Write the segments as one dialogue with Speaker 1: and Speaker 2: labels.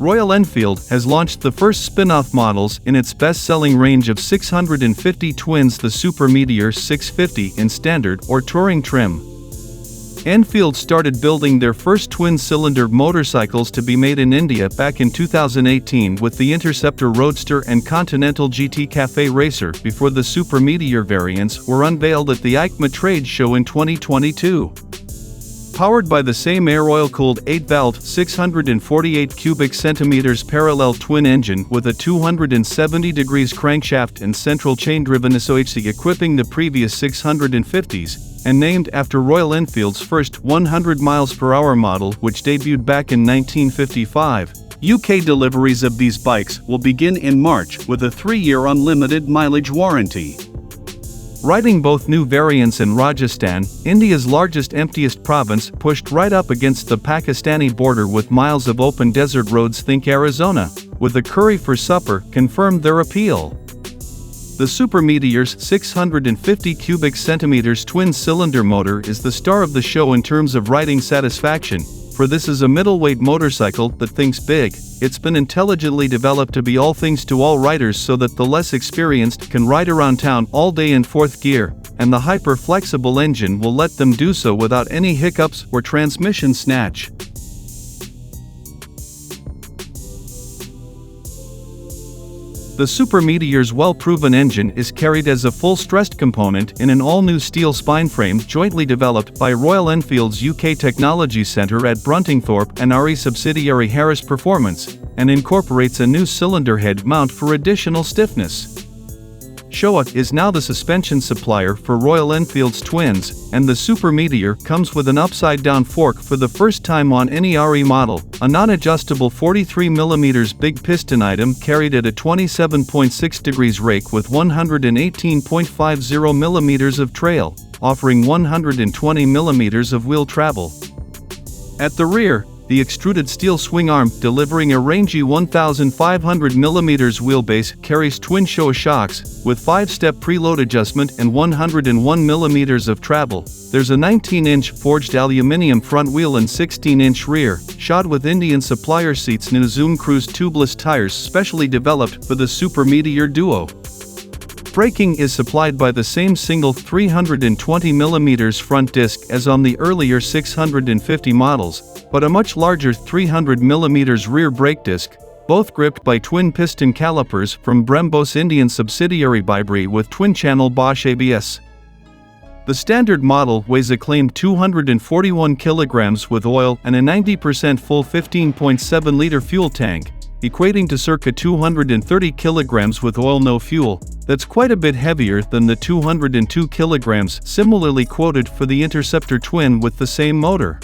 Speaker 1: Royal Enfield has launched the first spin-off models in its best-selling range of 650 twins, the Super Meteor 650 in standard or touring trim. Enfield started building their first twin-cylinder motorcycles to be made in India back in 2018 with the Interceptor Roadster and Continental GT Café Racer before the Super Meteor variants were unveiled at the Eicma trade show in 2022. Powered by the same air oil-cooled 8-valve 648 cubic centimeters parallel twin engine with a 270 degrees crankshaft and central chain-driven SOHC equipping the previous 650s, and named after Royal Enfield's first 100 mph model which debuted back in 1955. UK deliveries of these bikes will begin in March with a 3-year unlimited mileage warranty. Riding both new variants in Rajasthan, India's largest emptiest province, pushed right up against the Pakistani border with miles of open desert roads, think Arizona, with a curry for supper, confirmed their appeal. The Super Meteor's 650 cubic centimeters twin-cylinder motor is the star of the show in terms of riding satisfaction, for this is a middleweight motorcycle that thinks big. It's been intelligently developed to be all things to all riders so that the less experienced can ride around town all day in 4th gear, and the hyper-flexible engine will let them do so without any hiccups or transmission snatch. The Super Meteor's well-proven engine is carried as a full-stressed component in an all-new steel spine frame jointly developed by Royal Enfield's UK Technology Centre at Bruntingthorpe and RE subsidiary Harris Performance, and incorporates a new cylinder head mount for additional stiffness. SOHC is now the suspension supplier for Royal Enfield's twins, and the Super Meteor comes with an upside-down fork for the first time on any RE model, a non-adjustable 43mm big piston item carried at a 27.6 degrees rake with 118.50mm of trail, offering 120mm of wheel travel. At the rear, the extruded steel swing arm, delivering a rangy 1,500mm wheelbase, carries twin SOHC shocks, with 5-step preload adjustment and 101mm of travel. There's a 19-inch forged aluminium front wheel and 16-inch rear, shod with Indian supplier seats, new Zoom Cruise tubeless tires specially developed for the Super Meteor Duo. Braking is supplied by the same single 320mm front disc as on the earlier 650 models, but a much larger 300mm rear brake disc, both gripped by twin-piston calipers from Brembo's Indian subsidiary Bybri with twin-channel Bosch ABS. The standard model weighs a claimed 241 kg with oil and a 90% full 15.7-liter fuel tank, equating to circa 230 kg with oil no fuel. That's quite a bit heavier than the 202 kg similarly quoted for the Interceptor twin with the same motor.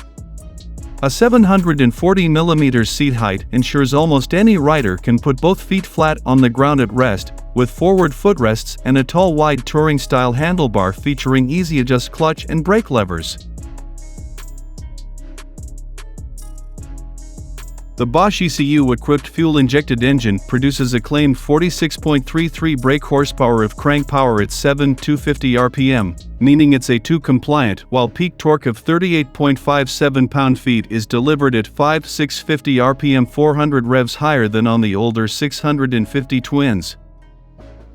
Speaker 1: A 740mm seat height ensures almost any rider can put both feet flat on the ground at rest, with forward footrests and a tall wide touring-style handlebar featuring easy-adjust clutch and brake levers. The Bosch ECU-equipped fuel-injected engine produces a claimed 46.33 brake horsepower of crank power at 7,250 RPM, meaning it's A2 compliant, while peak torque of 38.57 pound-feet is delivered at 5,650 RPM, 400 revs higher than on the older 650 twins.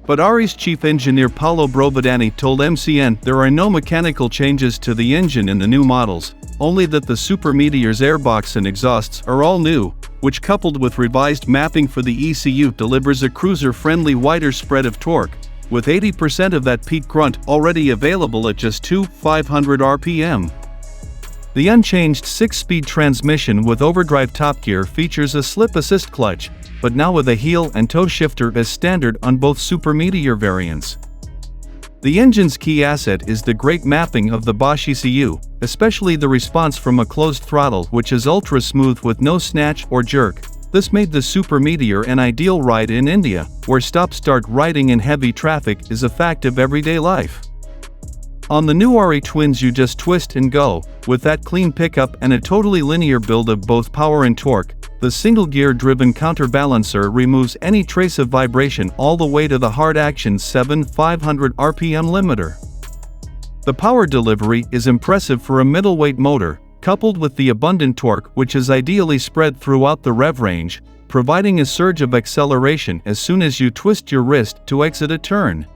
Speaker 1: But RE's chief engineer Paolo Brovedani told MCN there are no mechanical changes to the engine in the new models, only that the Super Meteor's airbox and exhausts are all new, which coupled with revised mapping for the ECU delivers a cruiser-friendly wider spread of torque, with 80% of that peak grunt already available at just 2,500 RPM. The unchanged 6-speed transmission with overdrive top gear features a slip assist clutch, but now with a heel and toe shifter as standard on both Super Meteor variants. The engine's key asset is the great mapping of the Bosch ECU, especially the response from a closed throttle which is ultra smooth with no snatch or jerk. This made the Super Meteor an ideal ride in India, where stop-start riding in heavy traffic is a fact of everyday life. On the new RE twins you just twist and go, with that clean pickup and a totally linear build of both power and torque. The single-gear-driven counterbalancer removes any trace of vibration all the way to the hard-action 7,500 RPM limiter. The power delivery is impressive for a middleweight motor, coupled with the abundant torque which is ideally spread throughout the rev range. providing a surge of acceleration as soon as you twist your wrist to exit a turn.